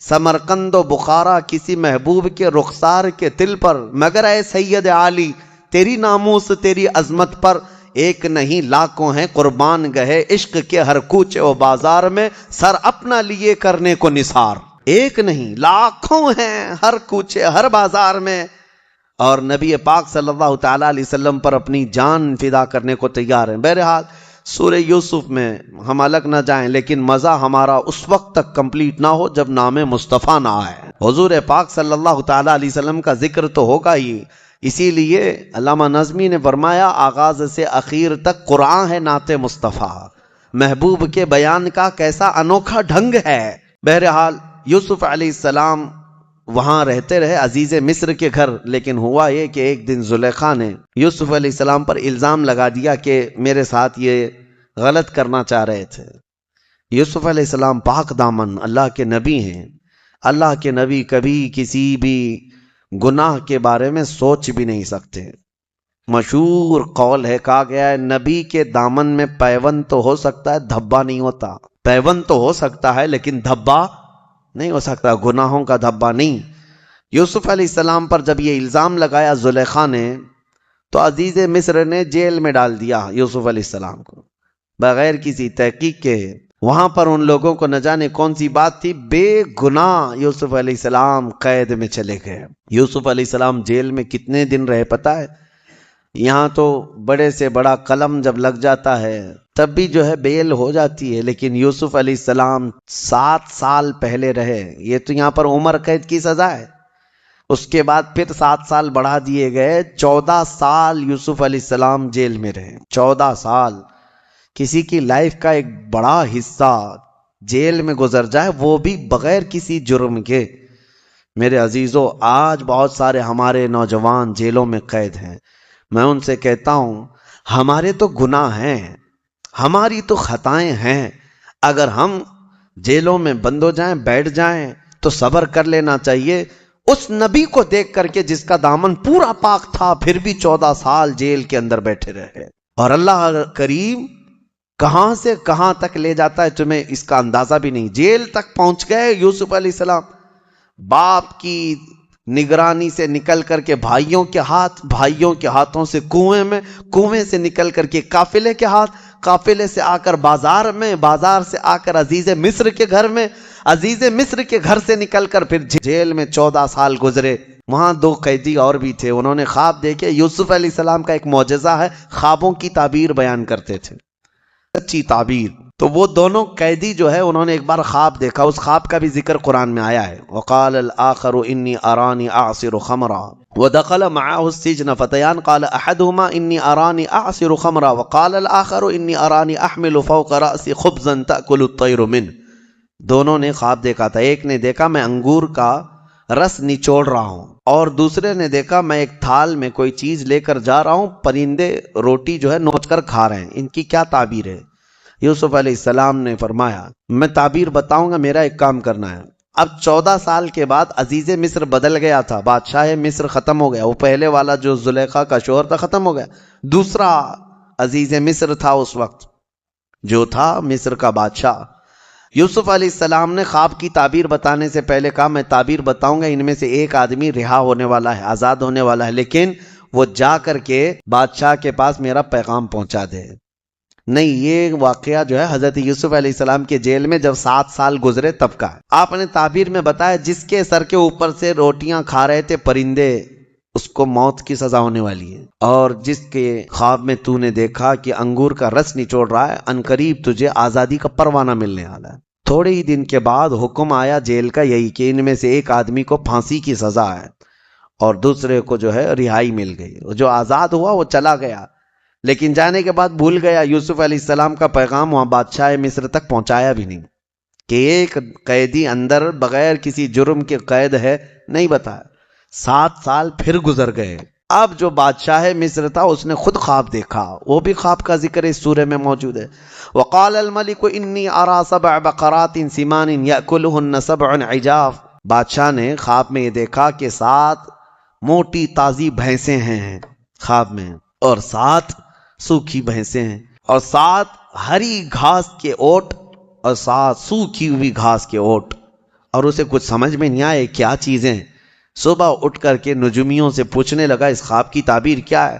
سمرقند و بخارا کسی محبوب کے رخسار کے تل پر، مگر اے سید عالی تیری ناموس تیری عظمت پر، ایک نہیں لاکھوں ہیں قربان گئے عشق کے ہر کوچے و بازار میں، سر اپنا لیے کرنے کو نثار۔ ایک نہیں لاکھوں ہیں ہر کوچے ہر بازار میں، اور نبی پاک صلی اللہ تعالیٰ علیہ وسلم پر اپنی جان فدا کرنے کو تیار ہیں۔ بہرحال سورہ یوسف میں ہم الگ نہ جائیں، لیکن مزہ ہمارا اس وقت تک کمپلیٹ نہ ہو جب نام مصطفیٰ نہ آئے۔ حضور پاک صلی اللہ تعالیٰ علیہ وسلم کا ذکر تو ہوگا ہی، اسی لیے علامہ نظمی نے فرمایا آغاز سے اخیر تک قرآن ہے نعت مصطفیٰ، محبوب کے بیان کا کیسا انوکھا ڈھنگ ہے۔ بہرحال یوسف علیہ السلام وہاں رہتے رہے عزیز مصر کے گھر، لیکن ہوا یہ کہ ایک دن زلیخا نے یوسف علیہ السلام پر الزام لگا دیا کہ میرے ساتھ یہ غلط کرنا چاہ رہے تھے۔ یوسف علیہ السلام پاک دامن اللہ کے نبی ہیں، اللہ کے نبی کبھی کسی بھی گناہ کے بارے میں سوچ بھی نہیں سکتے۔ مشہور قول ہے، کہا گیا ہے نبی کے دامن میں پیوند تو ہو سکتا ہے، دھبا نہیں ہوتا۔ پیوند تو ہو سکتا ہے لیکن دھبا نہیں ہو سکتا، گناہوں کا دھبا نہیں۔ یوسف علیہ السلام پر جب یہ الزام لگایا زلیخا نے تو عزیز مصر نے جیل میں ڈال دیا یوسف علیہ السلام کو بغیر کسی تحقیق کے۔ وہاں پر ان لوگوں کو نہ جانے کون سی بات تھی، بے گناہ یوسف علیہ السلام قید میں چلے گئے۔ یوسف علیہ السلام جیل میں کتنے دن رہے پتہ ہے؟ یہاں تو بڑے سے بڑا قلم جب لگ جاتا ہے تب بھی جو ہے بیل ہو جاتی ہے، لیکن یوسف علیہ السلام 7 سال پہلے رہے۔ یہ تو یہاں پر عمر قید کی سزا ہے، اس کے بعد پھر 7 سال بڑھا دیے گئے، 14 سال یوسف علیہ السلام جیل میں رہے۔ 14 سال کسی کی لائف کا ایک بڑا حصہ جیل میں گزر جائے، وہ بھی بغیر کسی جرم کے۔ میرے عزیزو، آج بہت سارے ہمارے نوجوان جیلوں میں قید ہیں۔ میں ان سے کہتا ہوں ہمارے تو گناہ ہیں، ہماری تو خطائیں ہیں، اگر ہم جیلوں میں بند ہو جائیں، بیٹھ جائیں تو صبر کر لینا چاہیے۔ اس نبی کو دیکھ کر کے جس کا دامن پورا پاک تھا، پھر بھی 14 سال جیل کے اندر بیٹھے رہے، اور اللہ کریم کہاں سے کہاں تک لے جاتا ہے تمہیں اس کا اندازہ بھی نہیں۔ جیل تک پہنچ گئے یوسف علیہ السلام، باپ کی نگرانی سے نکل کر کے بھائیوں کے ہاتھ، بھائیوں کے ہاتھوں سے کنویں میں، کنویں سے نکل کر کے قافلے کے ہاتھ، قافلے سے آ کر بازار میں، بازار سے آ کر عزیز مصر کے گھر میں، عزیز مصر کے گھر سے نکل کر پھر جیل میں 14 سال گزرے۔ وہاں 2 قیدی اور بھی تھے، انہوں نے خواب دیکھے۔ یوسف علیہ السلام کا ایک معجزہ ہے، خوابوں کی تعبیر بیان کرتے تھے، سچی تعبیر۔ تو وہ دونوں قیدی جو ہے انہوں نے ایک بار خواب دیکھا، اس خواب کا بھی ذکر قرآن میں آیا ہے۔ وقال الآخر انی ارانی اعصر خمرا ودخل معه السجن فتيان قال احدهما انی ارانی اعصر خمرا وقال الآخر انی ارانی احمل فوق رأسی خبزا تأکل الطیر منه۔ دونوں نے خواب دیکھا تھا، ایک نے دیکھا میں انگور کا رس نچوڑ رہا ہوں، اور دوسرے نے دیکھا میں ایک تھال میں کوئی چیز لے کر جا رہا ہوں، پرندے روٹی جو ہے نوچ کر کھا رہے ہیں، ان کی کیا تعبیر ہے؟ یوسف علیہ السلام نے فرمایا میں تعبیر بتاؤں گا، میرا ایک کام کرنا ہے۔ اب 14 سال کے بعد عزیز مصر بدل گیا تھا، بادشاہ مصر ختم ہو گیا، وہ پہلے والا جو زلیخا کا شوہر تھا ختم ہو گیا، دوسرا عزیز مصر تھا اس وقت جو تھا مصر کا بادشاہ۔ یوسف علیہ السلام نے خواب کی تعبیر بتانے سے پہلے کہا میں تعبیر بتاؤں گا، ان میں سے ایک آدمی رہا ہونے والا ہے، آزاد ہونے والا ہے، لیکن وہ جا کر کے بادشاہ کے پاس میرا پیغام پہنچا دے۔ نہیں، یہ واقعہ جو ہے حضرت یوسف علیہ السلام کے جیل میں جب 7 سال گزرے تب کا ہے۔ آپ نے تعبیر میں بتایا جس کے سر کے اوپر سے روٹیاں کھا رہے تھے پرندے، اس کو موت کی سزا ہونے والی ہے، اور جس کے خواب میں تو نے دیکھا کہ انگور کا رس نچوڑ رہا ہے، عنقریب تجھے آزادی کا پروانہ ملنے والا ہے۔ تھوڑے ہی دن کے بعد حکم آیا جیل کا یہی کہ ان میں سے ایک آدمی کو پھانسی کی سزا ہے اور دوسرے کو جو ہے رہائی مل گئی۔ جو آزاد ہوا وہ چلا گیا، لیکن جانے کے بعد بھول گیا یوسف علیہ السلام کا پیغام وہاں بادشاہ مصر تک پہنچایا بھی نہیں کہ ایک قیدی اندر بغیر کسی جرم کے قید ہے، نہیں بتایا۔ 7 سال پھر گزر گئے۔ اب جو بادشاہ مصر تھا اس نے خود خواب دیکھا، وہ بھی خواب کا ذکر اس سورہ میں موجود ہے۔ وقال الملک انی ارى 7 بقرات سمان یأکلهن 7 عجاف۔ بادشاہ نے خواب میں یہ دیکھا کہ 7 موٹی تازی بھینسیں ہیں خواب میں، اور 7 سوکھی بھینسیں ہیں، اور 7 ہری گھاس کے اوٹ، اور 7 سوکھی ہوئی گھاس کے اوٹ، اور اسے کچھ سمجھ میں نہیں آئے کیا چیزیں۔ صبح اٹھ کر کے نجومیوں سے پوچھنے لگا اس خواب کی تعبیر کیا ہے۔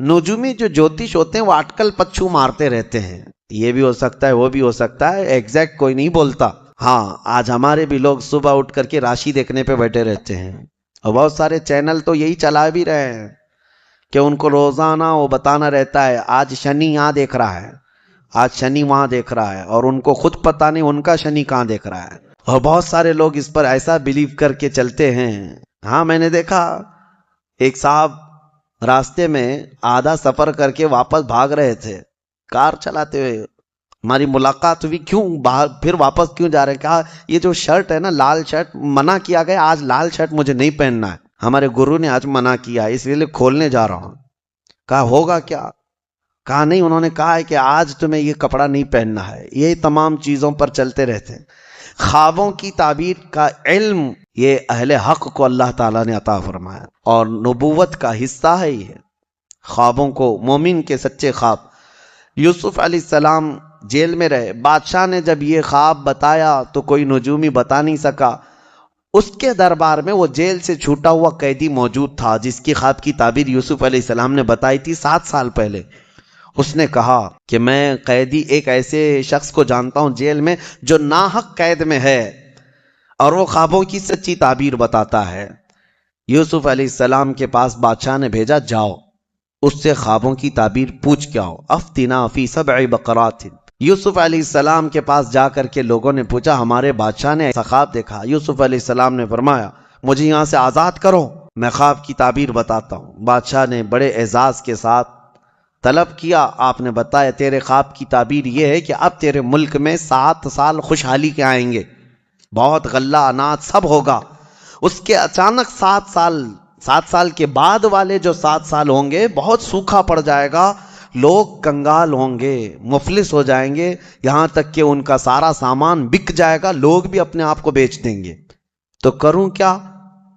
نجومی جو جوتش ہوتے ہیں وہ اٹکل پچھو مارتے رہتے ہیں، یہ بھی ہو سکتا ہے وہ بھی ہو سکتا ہے، ایگزیکٹ کوئی نہیں بولتا۔ ہاں، آج ہمارے بھی لوگ صبح اٹھ کر کے راشی دیکھنے پہ بیٹھے رہتے ہیں، اور بہت سارے چینل تو یہی چلا بھی رہے ہیں کہ ان کو روزانہ وہ بتانا رہتا ہے آج شنی یہاں دیکھ رہا ہے، آج شنی وہاں دیکھ رہا ہے، اور ان کو خود پتہ نہیں ان کا شنی کہاں دیکھ رہا ہے، اور بہت سارے لوگ اس پر ایسا بلیو کر کے چلتے ہیں۔ ہاں، میں نے دیکھا ایک صاحب راستے میں آدھا سفر کر کے واپس بھاگ رہے تھے کار چلاتے ہوئے، ہماری ملاقات ہوئی، کیوں باہر پھر واپس کیوں جا رہے ہیں؟ کہا یہ جو شرٹ ہے نا، لال شرٹ، منع کیا گیا آج لال شرٹ مجھے نہیں پہننا ہے، ہمارے گرو نے آج منع کیا ہے، اس لیے کھولنے جا رہا ہوں۔ کہا ہوگا کیا؟ کہا نہیں، انہوں نے کہا ہے کہ آج تمہیں یہ کپڑا نہیں پہننا ہے۔ یہ تمام چیزوں پر چلتے رہتے ہیں۔ خوابوں کی تعبیر کا علم یہ اہل حق کو اللہ تعالیٰ نے عطا فرمایا، اور نبوت کا حصہ ہے یہ خوابوں کو، مومن کے سچے خواب۔ یوسف علیہ السلام جیل میں رہے، بادشاہ نے جب یہ خواب بتایا تو کوئی نجومی بتا نہیں سکا، اس کے دربار میں وہ جیل سے چھوٹا ہوا قیدی موجود تھا جس کی خواب کی تعبیر یوسف علیہ السلام نے بتائی تھی 7 سال پہلے۔ اس نے کہا کہ میں قیدی ایک ایسے شخص کو جانتا ہوں جیل میں جو ناحق قید میں ہے اور وہ خوابوں کی سچی تعبیر بتاتا ہے۔ یوسف علیہ السلام کے پاس بادشاہ نے بھیجا، جاؤ اس سے خوابوں کی تعبیر پوچھ کے آؤ۔ افتنا فی سبع بقرات۔ یوسف علیہ السلام کے پاس جا کر کے لوگوں نے پوچھا ہمارے بادشاہ نے ایسا خواب دیکھا۔ یوسف علیہ السلام نے فرمایا مجھے یہاں سے آزاد کرو، میں خواب کی تعبیر بتاتا ہوں۔ بادشاہ نے بڑے اعزاز کے ساتھ طلب کیا، آپ نے بتایا تیرے خواب کی تعبیر یہ ہے کہ اب تیرے ملک میں 7 سال خوشحالی کے آئیں گے، بہت غلہ اناج سب ہوگا۔ اس کے اچانک 7 سال کے بعد والے جو 7 سال ہوں گے بہت سوکھا پڑ جائے گا، لوگ کنگال ہوں گے، مفلس ہو جائیں گے، یہاں تک کہ ان کا سارا سامان بک جائے گا، لوگ بھی اپنے آپ کو بیچ دیں گے، تو کروں کیا؟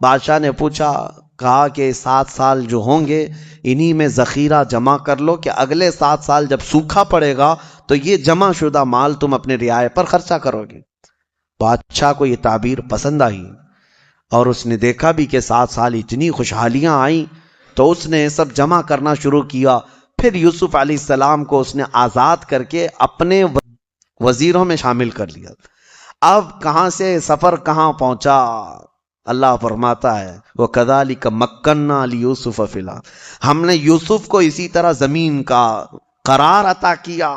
بادشاہ نے پوچھا، کہا کہ 7 سال جو ہوں گے انہی میں ذخیرہ جمع کر لو کہ اگلے 7 سال جب سوکھا پڑے گا تو یہ جمع شدہ مال تم اپنے رعایا پر خرچہ کرو گے۔ بادشاہ کو یہ تعبیر پسند آئی اور اس نے دیکھا بھی کہ 7 سال اتنی خوشحالیاں آئیں تو اس نے سب جمع کرنا شروع کیا۔ پھر یوسف علیہ السلام کو اس نے آزاد کر کے اپنے وزیروں میں شامل کر لیا۔ اب کہاں سے سفر کہاں پہنچا؟ اللہ فرماتا ہے وَكَذَلِكَ مَكَّنَّا لِيُوسُفَ فِي الْأَرْضِ، ہم نے یوسف کو اسی طرح زمین کا قرار عطا کیا،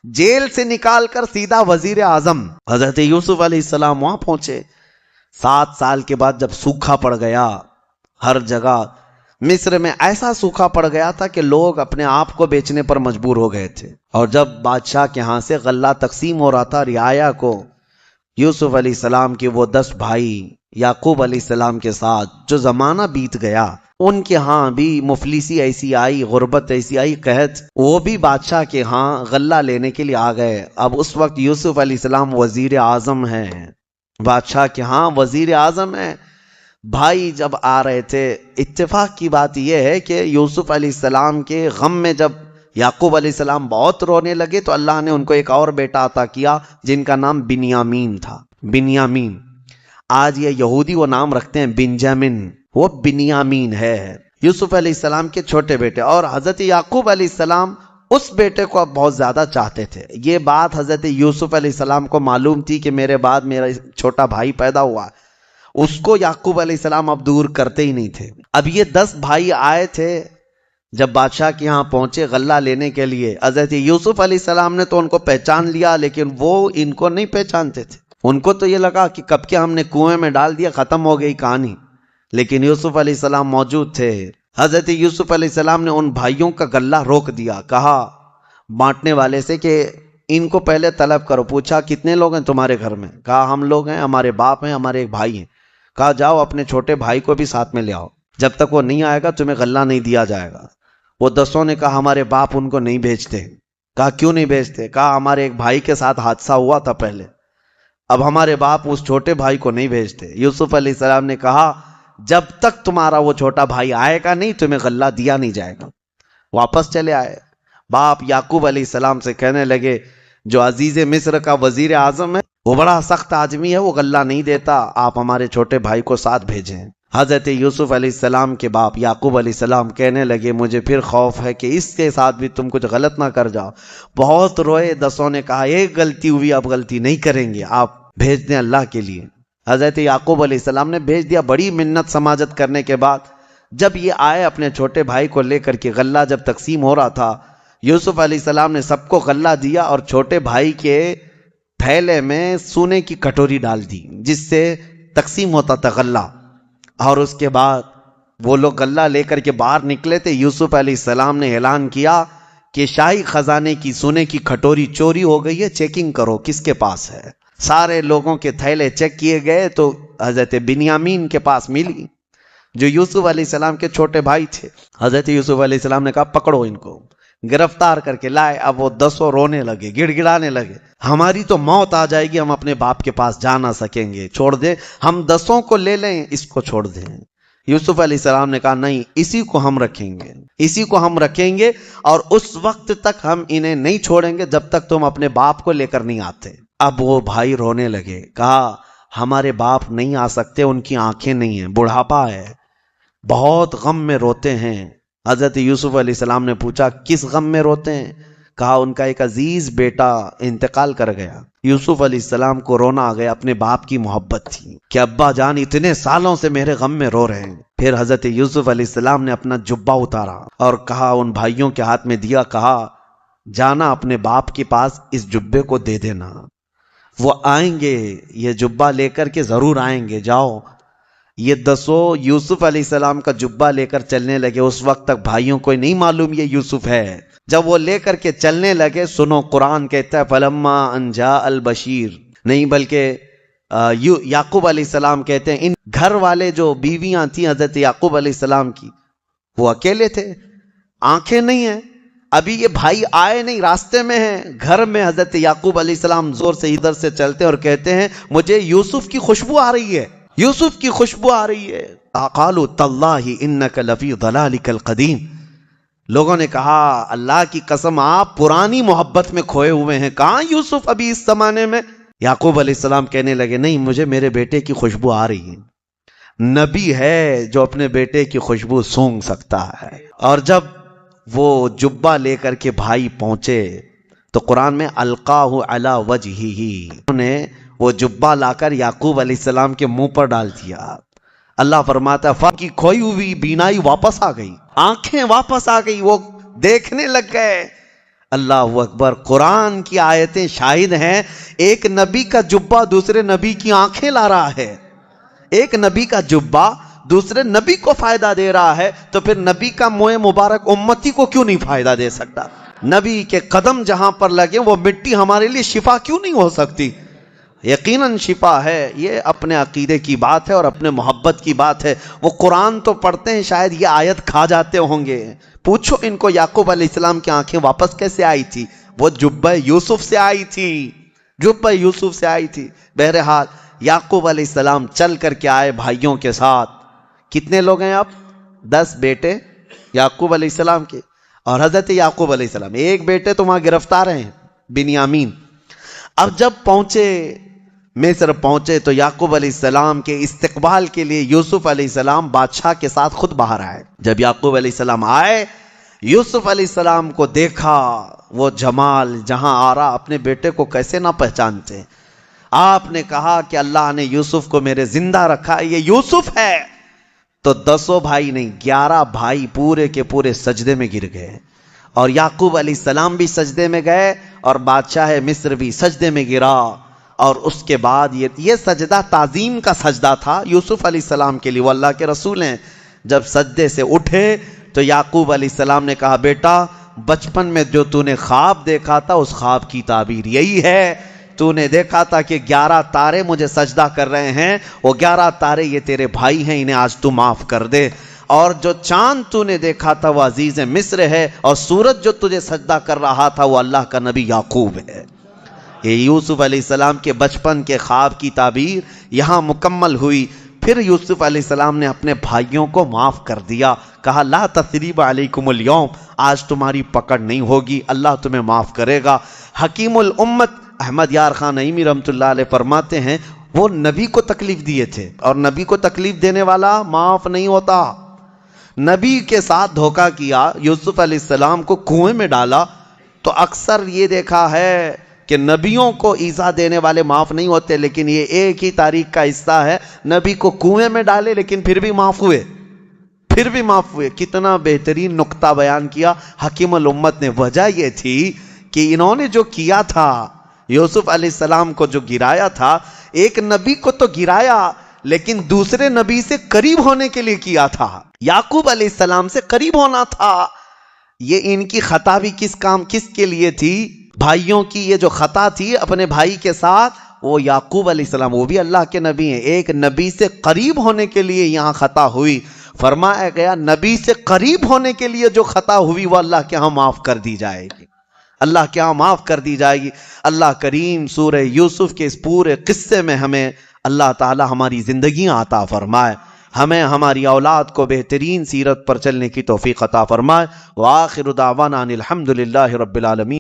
جیل سے نکال کر سیدھا وزیر اعظم۔ حضرت یوسف علیہ السلام وہاں پہنچے، 7 سال کے بعد جب سوکھا پڑ گیا ہر جگہ، مصر میں ایسا سوکھا پڑ گیا تھا کہ لوگ اپنے آپ کو بیچنے پر مجبور ہو گئے تھے، اور جب بادشاہ کے ہاں سے غلہ تقسیم ہو رہا تھا رعایا کو، یوسف علیہ السلام کے وہ 10 بھائی یعقوب علیہ السلام کے ساتھ جو زمانہ بیت گیا، ان کے ہاں بھی مفلسی ایسی آئی، غربت ایسی آئی، قحط، وہ بھی بادشاہ کے ہاں غلہ لینے کے لیے آ گئے۔ اب اس وقت یوسف علیہ السلام وزیر اعظم ہیں، بادشاہ کے ہاں وزیر اعظم ہیں۔ بھائی جب آ رہے تھے، اتفاق کی بات یہ ہے کہ یوسف علیہ السلام کے غم میں جب یعقوب علیہ السلام بہت رونے لگے تو اللہ نے ان کو ایک اور بیٹا عطا کیا جن کا نام بنیامین تھا۔ بنیامین، آج یہ یہودی وہ نام رکھتے ہیں بنجامن، وہ بنیامین ہے، یوسف علیہ السلام کے چھوٹے بیٹے، اور حضرت یعقوب علیہ السلام اس بیٹے کو اب بہت زیادہ چاہتے تھے۔ یہ بات حضرت یوسف علیہ السلام کو معلوم تھی کہ میرے بعد میرا چھوٹا بھائی پیدا ہوا، اس کو یعقوب علیہ السلام اب دور کرتے ہی نہیں تھے۔ اب یہ 10 بھائی آئے تھے جب بادشاہ کے یہاں پہنچے غلہ لینے کے لیے، حضرت یوسف علیہ السلام نے تو ان کو پہچان لیا لیکن وہ ان کو نہیں پہچانتے تھے، ان کو تو یہ لگا کہ کب کے ہم نے کنویں میں ڈال دیا، ختم ہو گئی کہانی، لیکن یوسف علیہ السلام موجود تھے۔ حضرت یوسف علیہ السلام نے ان بھائیوں کا غلہ روک دیا، کہا بانٹنے والے سے کہ ان کو پہلے طلب کرو۔ پوچھا کتنے لوگ ہیں تمہارے گھر میں؟ کہا ہم لوگ ہیں، ہمارے باپ ہیں، ہمارے ایک بھائی ہیں۔ کہا جاؤ اپنے چھوٹے بھائی کو بھی ساتھ میں لے آؤ، جب تک وہ نہیں آئے گا تمہیں غلہ نہیں دیا جائے گا۔ وہ 10 نے کہا ہمارے باپ ان کو نہیں بھیجتے۔ کہا کیوں نہیں بھیجتے؟ کہا ہمارے ایک بھائی کے ساتھ حادثہ ہوا تھا پہلے، اب ہمارے باپ اس چھوٹے بھائی کو نہیں بھیجتے۔ یوسف علیہ السلام نے کہا جب تک تمہارا وہ چھوٹا بھائی آئے گا نہیں تمہیں غلہ دیا نہیں جائے گا۔ واپس چلے آئے۔ باپ یعقوب علیہ السلام سے کہنے لگے جو عزیز مصر کا وزیر اعظم ہے وہ بڑا سخت آدمی ہے، وہ غلہ نہیں دیتا، آپ ہمارے چھوٹے بھائی کو ساتھ بھیجیں۔ حضرت یوسف علیہ السلام کے باپ یعقوب علیہ السلام کہنے لگے مجھے پھر خوف ہے کہ اس کے ساتھ بھی تم کچھ غلط نہ کر جاؤ۔ بہت روئے، 10 نے کہا ایک غلطی ہوئی، اب غلطی نہیں کریں گے، آپ بھیج دیں اللہ کے لیے۔ حضرت یعقوب علیہ السلام نے بھیج دیا۔ بڑی منت سماجت کرنے کے بعد جب یہ آئے اپنے چھوٹے بھائی کو لے کر کے، غلہ جب تقسیم ہو رہا تھا، یوسف علیہ السلام نے سب کو غلہ دیا اور چھوٹے بھائی کے تھیلے میں سونے کی کٹوری ڈال دی جس سے تقسیم ہوتا تھا غلہ، اور اس کے بعد وہ لوگ غلہ لے کر کے باہر نکلے تھے۔ یوسف علیہ السلام نے اعلان کیا کہ شاہی خزانے کی سونے کی کٹوری چوری ہو گئی ہے، چیکنگ کرو کس کے پاس ہے۔ سارے لوگوں کے تھیلے چیک کیے گئے تو حضرت بنیامین کے پاس ملی جو یوسف علیہ السلام کے چھوٹے بھائی تھے۔ حضرت یوسف علیہ السلام نے کہا پکڑو ان کو، گرفتار کر کے لائے۔ اب وہ 10 رونے لگے، گڑ گڑانے لگے، ہماری تو موت آ جائے گی، ہم اپنے باپ کے پاس جا نہ سکیں گے، چھوڑ دیں، ہم 10 کو لے لیں، اس کو چھوڑ دیں۔ یوسف علیہ السلام نے کہا نہیں، اسی کو ہم رکھیں گے، اسی کو ہم رکھیں گے، اور اس وقت تک ہم انہیں نہیں چھوڑیں گے جب تک تم اپنے باپ کو لے کر نہیں آتے۔ اب وہ بھائی رونے لگے، کہا ہمارے باپ نہیں آ سکتے، ان کی آنکھیں نہیں ہیں، بڑھاپا ہے، بہت غم میں روتے ہیں، حضرت یوسف علیہ السلام نے پوچھا کس غم میں روتے ہیں؟ کہا ان کا ایک عزیز بیٹا انتقال کر گیا۔ یوسف علیہ السلام کو رونا آ گیا، اپنے باپ کی محبت تھی کہ ابا جان اتنے سالوں سے میرے غم میں رو رہے ہیں۔ پھر حضرت یوسف علیہ السلام نے اپنا جبہ اتارا اور کہا، ان بھائیوں کے ہاتھ میں دیا، کہا جانا اپنے باپ کے پاس اس جبے کو دے دینا، وہ آئیں گے، یہ جبہ لے کر کے ضرور آئیں گے، جاؤ۔ یہ 10 یوسف علیہ السلام کا جبہ لے کر چلنے لگے۔ اس وقت تک بھائیوں کو نہیں معلوم یہ یوسف ہے۔ جب وہ لے کر کے چلنے لگے، سنو قرآن کہتا ہے فلما ان جاء البشیر، نہیں بلکہ یعقوب علیہ السلام کہتے ہیں ان گھر والے جو بیویاں تھیں حضرت یعقوب علیہ السلام کی، وہ اکیلے تھے، آنکھیں نہیں ہیں، ابھی یہ بھائی آئے نہیں، راستے میں ہیں۔ گھر میں حضرت یعقوب علیہ السلام زور سے ادھر سے چلتے اور کہتے ہیں مجھے یوسف کی خوشبو آ رہی ہے، یوسف کی خوشبو آ رہی ہے۔ قالوا تاللہ انک لفی ضلالک القدیم، لوگوں نے کہا اللہ کی قسم آپ پرانی محبت میں کھوئے ہوئے ہیں، کہاں یوسف ابھی اس زمانے میں؟ یعقوب علیہ السلام کہنے لگے نہیں، مجھے میرے بیٹے کی خوشبو آ رہی ہے، نبی ہے جو اپنے بیٹے کی خوشبو سونگھ سکتا ہے۔ اور جب وہ جبہ لے کر کے بھائی پہنچے تو قرآن میں القاہ علی وجہہ، انہوں نے وہ جبہ لا کر یعقوب علیہ السلام کے منہ پر ڈال دیا۔ اللہ فرماتا ہے فن کی کھوئی ہوئی بینائی واپس آ گئی، آنکھیں واپس آ گئی، وہ دیکھنے لگ گئے۔ اللہ اکبر، قرآن کی آیتیں شاہد ہیں، ایک نبی کا جبہ دوسرے نبی کی آنکھیں لا رہا ہے، ایک نبی کا جبہ دوسرے نبی کو فائدہ دے رہا ہے، تو پھر نبی کا منہ مبارک امتی کو کیوں نہیں فائدہ دے سکتا؟ نبی کے قدم جہاں پر لگے وہ مٹی ہمارے لیے شفا کیوں نہیں ہو سکتی؟ یقیناً شفا ہے۔ یہ اپنے عقیدے کی بات ہے اور اپنے محبت کی بات ہے۔ وہ قرآن تو پڑھتے ہیں، شاید یہ آیت کھا جاتے ہوں گے۔ پوچھو ان کو یعقوب علیہ السلام کی آنکھیں واپس کیسے آئی تھی؟ وہ جبہ یوسف سے آئی تھی، جبہ یوسف سے آئی تھی۔ بہرحال یعقوب علیہ السلام چل کر کے آئے بھائیوں کے ساتھ۔ کتنے لوگ ہیں اب؟ 10 بیٹے یعقوب علیہ السلام کے، اور حضرت یعقوب علیہ السلام ایک بیٹے تو وہاں گرفتار ہیں، بنیامین۔ اب جب پہنچے مصر پہنچے تو یعقوب علیہ السلام کے استقبال کے لیے یوسف علیہ السلام بادشاہ کے ساتھ خود باہر آئے۔ جب یعقوب علیہ السلام آئے، یوسف علیہ السلام کو دیکھا، وہ جمال جہاں آ رہا، اپنے بیٹے کو کیسے نہ پہچانتے۔ آپ نے کہا کہ اللہ نے یوسف کو میرے زندہ رکھا، یہ یوسف ہے۔ تو 10 بھائی نہیں، 11 بھائی پورے کے پورے سجدے میں گر گئے، اور یعقوب علیہ السلام بھی سجدے میں گئے، اور بادشاہ مصر بھی سجدے میں گرا۔ اور اس کے بعد یہ سجدہ تعظیم کا سجدہ تھا یوسف علیہ السلام کے لیے، وہ اللہ کے رسول ہیں۔ جب سجدے سے اٹھے تو یعقوب علیہ السلام نے کہا بیٹا بچپن میں جو تو نے خواب دیکھا تھا اس خواب کی تعبیر یہی ہے، تو نے دیکھا تھا کہ 11 تارے مجھے سجدہ کر رہے ہیں، وہ 11 تارے یہ تیرے بھائی ہیں، انہیں آج تو معاف کر دے۔ اور جو چاند تو نے دیکھا تھا وہ عزیز مصر ہے، اور سورج جو تجھے سجدہ کر رہا تھا وہ اللہ کا نبی یعقوب ہے۔ یہ یوسف علیہ السلام کے بچپن کے خواب کی تعبیر یہاں مکمل ہوئی۔ پھر یوسف علیہ السلام نے اپنے بھائیوں کو معاف کر دیا، کہا لا تثریب علیکم اليوم، آج تمہاری پکڑ نہیں ہوگی، اللہ تمہیں معاف کرے گا۔ حکیم الامت احمد یار خان نعیمی رحمۃ اللہ علیہ فرماتے ہیں وہ نبی کو تکلیف دیے تھے، اور نبی کو تکلیف دینے والا معاف نہیں ہوتا۔ نبی کے ساتھ دھوکہ کیا، یوسف علیہ السلام کو کنویں میں ڈالا، تو اکثر یہ دیکھا ہے کہ نبیوں کو ایذا دینے والے معاف نہیں ہوتے، لیکن یہ ایک ہی تاریخ کا حصہ ہے، نبی کو کنویں میں ڈالے لیکن پھر بھی معاف ہوئے، پھر بھی معاف ہوئے۔ کتنا بہترین نقطہ بیان کیا حکیم الامت نے۔ وجہ یہ تھی کہ انہوں نے جو کیا تھا، یوسف علیہ السلام کو جو گرایا تھا، ایک نبی کو تو گرایا لیکن دوسرے نبی سے قریب ہونے کے لیے کیا تھا، یعقوب علیہ السلام سے قریب ہونا تھا۔ یہ ان کی خطا بھی کس کے لیے تھی؟ بھائیوں کی یہ جو خطا تھی اپنے بھائی کے ساتھ، وہ یعقوب علیہ السلام وہ بھی اللہ کے نبی ہیں، ایک نبی سے قریب ہونے کے لیے یہاں خطا ہوئی۔ فرمایا گیا نبی سے قریب ہونے کے لیے جو خطا ہوئی وہ اللہ کے ہاں معاف کر دی جائے گی، اللہ کے ہاں معاف کر دی جائے گی۔ اللہ کریم سورہ یوسف کے اس پورے قصے میں ہمیں اللہ تعالی ہماری زندگیاں عطا فرمائے، ہمیں ہماری اولاد کو بہترین سیرت پر چلنے کی توفیق عطا فرمائے۔ وآخر دعوانا ان الحمد للہ رب العالمین۔